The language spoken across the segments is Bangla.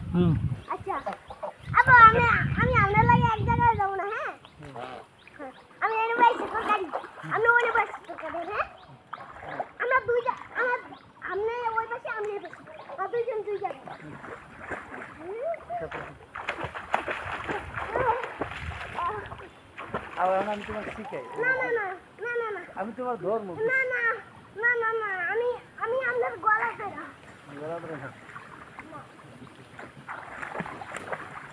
আচ্ছা আবার আমি আপনার লাগে এক জায়গায় যাব না হ্যাঁ আমি এনে বাইসাইকেল গাড়ি আপনি ওই বাইসাইকেল গাড়ি হ্যাঁ আমরা দুইটা আপনি ওই পাশে আমি এই পাশে আর দুইজন দুই জায়গায় আর আমি তোমার শিখাই না না না না না না আমি তোমার ধর্ম না না না না না আমি আপনার গলা ধরা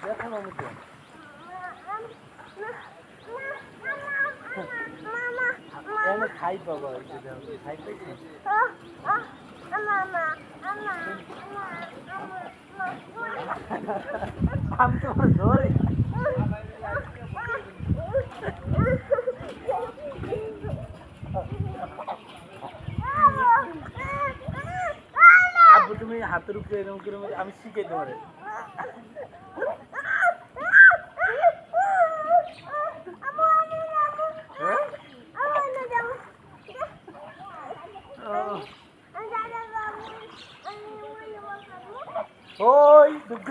দেখো না মুখ এনে খাই পাবো খাই পাইছি আমি তোমার ধরি আব্বু তুমি হাতের উপরে এরকম করে আমি শিখাই তোমার ওই দুঃখ